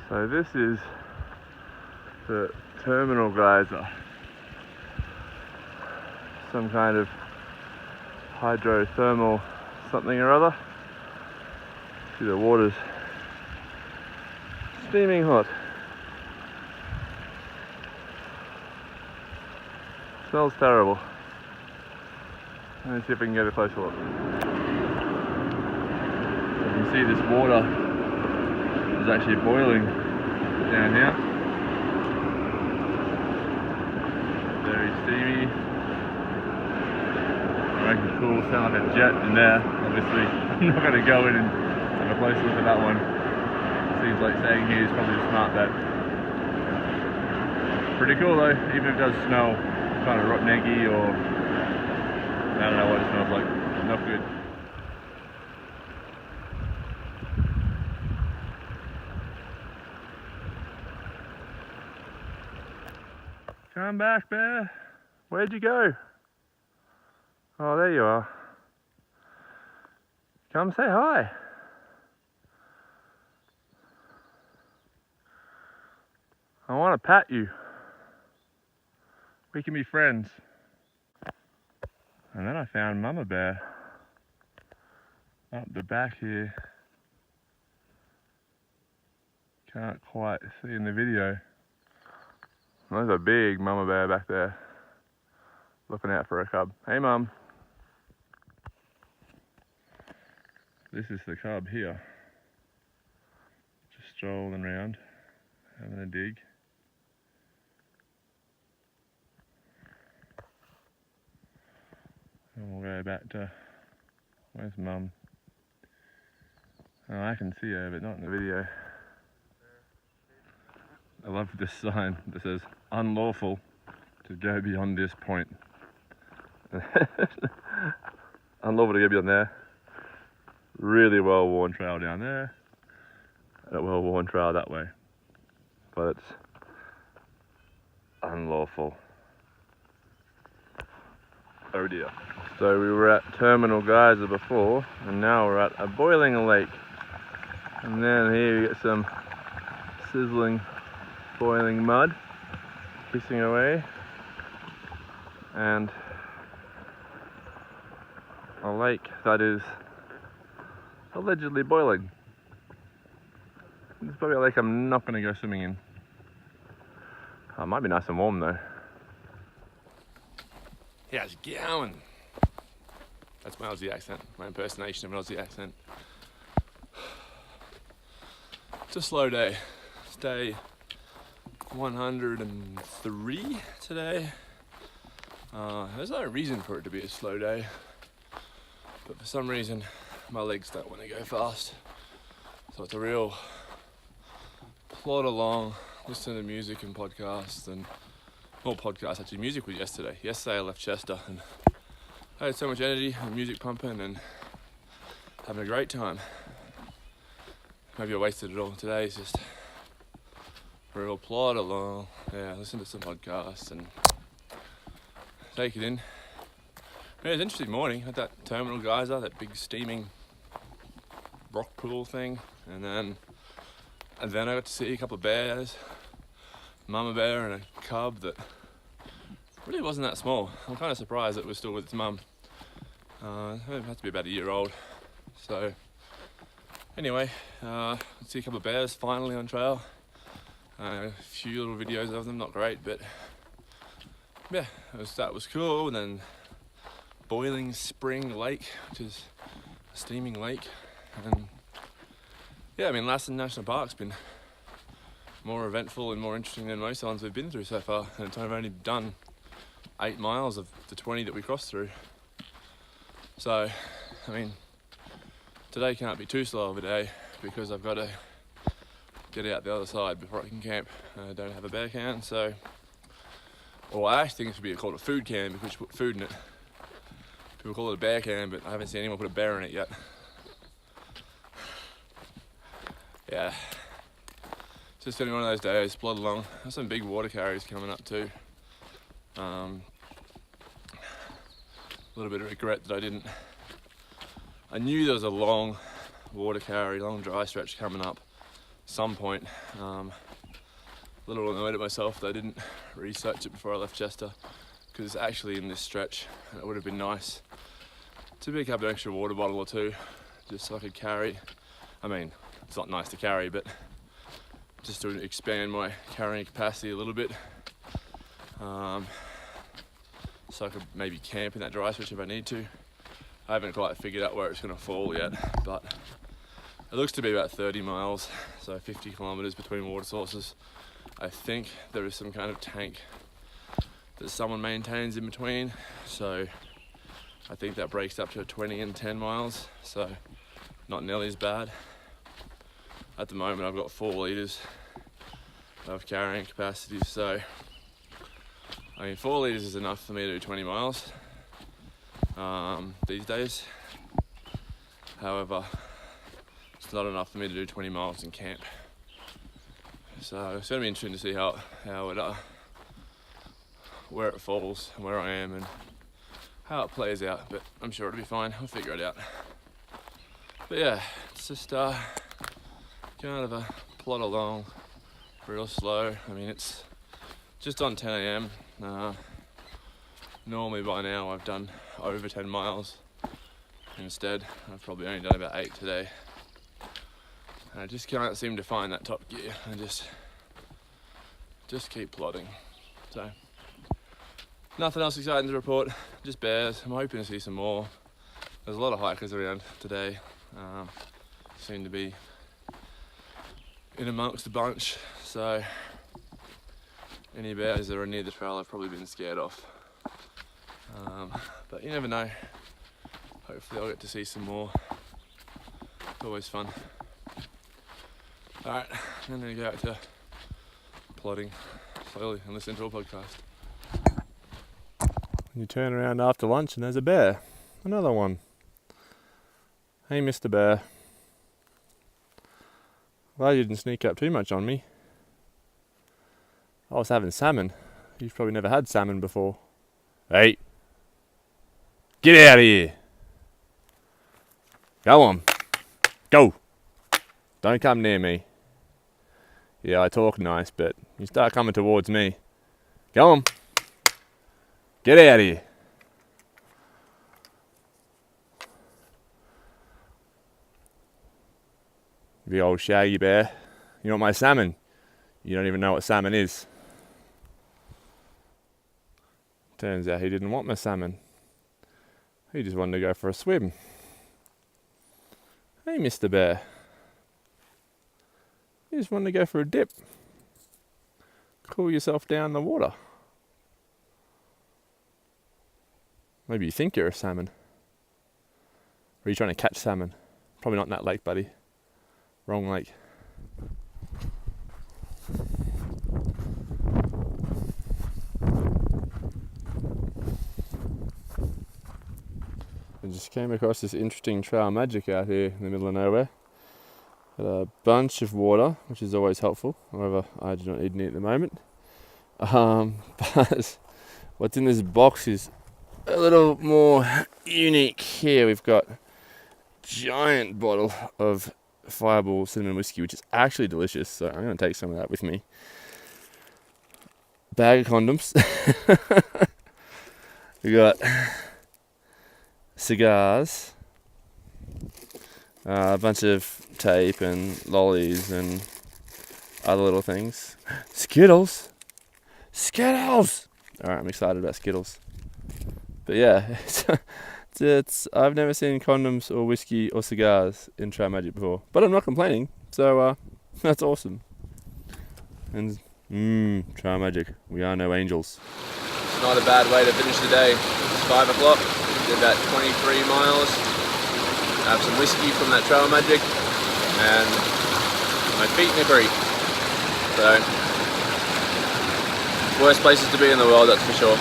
So this is the terminal geyser. Some kind of hydrothermal something or other. See, the water's steaming hot. Smells terrible. Let's see if we can get a closer look. You can see this water is actually boiling down here. Very steamy. I reckon it will sound like a jet in there. Obviously, I'm not going to go in and have a close look at that one. Seems like staying here is probably a smart bet. Pretty cool though, even if it does smell kind of rotten eggy, or I don't know what it smells like. Not good. Come back, bear. Where'd you go? Oh, there you are. Come say hi. I want to pat you. We can be friends. And then I found Mama Bear up the back here. Can't quite see in the video. There's a big Mama Bear back there, looking out for a cub. Hey, Mum. This is the cub here. Just strolling around, having a dig. And we'll go back to, where's Mum? Oh, I can see her, but not in the video. I love this sign that says, unlawful to go beyond this point. Unlawful to go beyond there. Really well-worn trail down there. And a well-worn trail that way. But it's unlawful. Oh dear. So we were at Terminal Geyser before, and now we're at a boiling lake. And then here we get some sizzling, boiling mud hissing away, and a lake that is allegedly boiling. It's probably a lake I'm not going to go swimming in. Oh, it might be nice and warm though. How's it going? That's my Aussie accent, my impersonation of an Aussie accent. It's a slow day. It's day 103 today. There's no reason for it to be a slow day, but for some reason my legs don't want to go fast. So it's a real plod along, listen to music and podcasts, and more podcasts actually. Music was yesterday. Yesterday I left Chester and I had so much energy and music pumping and having a great time. Maybe I wasted it all. Today is just a real plod along. Yeah, listen to some podcasts and take it in. Yeah, it was an interesting morning. Had that Terminal Geyser, that big steaming rock pool thing, and then I got to see a couple of bears, Mama Bear and a cub that really wasn't that small. I'm kind of surprised that it was still with its mum. It had to be about a year old. So anyway, let's see a couple of bears finally on trail. A few little videos of them, not great, but yeah, that was cool. And then boiling spring lake, which is a steaming lake. And yeah, I mean, Lassen National Park's been more eventful and more interesting than most ones we've been through so far. And I've only done 8 miles of the 20 that we crossed through. So, I mean, today can't be too slow of a day because I've got to get out the other side before I can camp. I don't have a bear can, so, or I actually think it should be called a food can because you put food in it. People call it a bear can, but I haven't seen anyone put a bear in it yet. Yeah, just been one of those days, plod along. There's some big water carriers coming up too. A little bit of regret that I knew there was a long water carry, long dry stretch coming up, some point. A little annoyed at myself that I didn't research it before I left Chester, because it's actually in this stretch, and it would have been nice to pick up an extra water bottle or two, just so I could carry. I mean, it's not nice to carry, but just to expand my carrying capacity a little bit. So I could maybe camp in that dry stretch if I need to. I haven't quite figured out where it's going to fall yet, but it looks to be about 30 miles, so 50 kilometers between water sources. I think there is some kind of tank that someone maintains in between, so I think that breaks up to 20 and 10 miles, so not nearly as bad. At the moment I've got 4 litres of carrying capacity, so I mean 4 litres is enough for me to do 20 miles these days. However, it's not enough for me to do 20 miles in camp. So it's going to be interesting to see how it where it falls and where I am and how it plays out, but I'm sure it'll be fine. I'll figure it out. But yeah, it's just kind of a plod along real slow. I mean, it's just on 10 a.m. Normally by now I've done over 10 miles. Instead, I've probably only done about 8 today. And I just can't seem to find that top gear. I just keep plodding. So, nothing else exciting to report, just bears. I'm hoping to see some more. There's a lot of hikers around today. Seem to be in amongst a bunch, so any bears that are near the trail I've probably been scared off. But you never know. Hopefully I'll get to see some more. It's always fun. Alright, I'm going to go out to plodding slowly and listen to a podcast. You turn around after lunch and there's a bear. Another one. Hey, Mr. Bear. Well, you didn't sneak up too much on me. I was having salmon. You've probably never had salmon before. Hey! Get out of here! Go on. Go! Don't come near me. Yeah, I talk nice, but you start coming towards me. Go on. Get out of here. The old shaggy bear. You want my salmon? You don't even know what salmon is. Turns out he didn't want my salmon. He just wanted to go for a swim. Hey, Mr. Bear. You just wanted to go for a dip. Cool yourself down in the water. Maybe you think you're a salmon. Or are you trying to catch salmon? Probably not in that lake, buddy. Wrong lake. I just came across this interesting trail magic out here in the middle of nowhere. Got a bunch of water, which is always helpful. However, I do not need any at the moment. But what's in this box is a little more unique. Here we've got a giant bottle of Fireball cinnamon whiskey, which is actually delicious. So I'm going to take some of that with me. Bag of condoms. We got cigars, a bunch of tape and lollies and other little things. Skittles! Skittles! Alright, I'm excited about Skittles. But yeah, it's I've never seen condoms or whiskey or cigars in Trail Magic before. But I'm not complaining, so that's awesome. And Trail Magic, we are no angels. It's not a bad way to finish the day. It's 5 o'clock, did about 23 miles. Have some whiskey from that Trail Magic, and my feet in a creek. So, worst places to be in the world, that's for sure.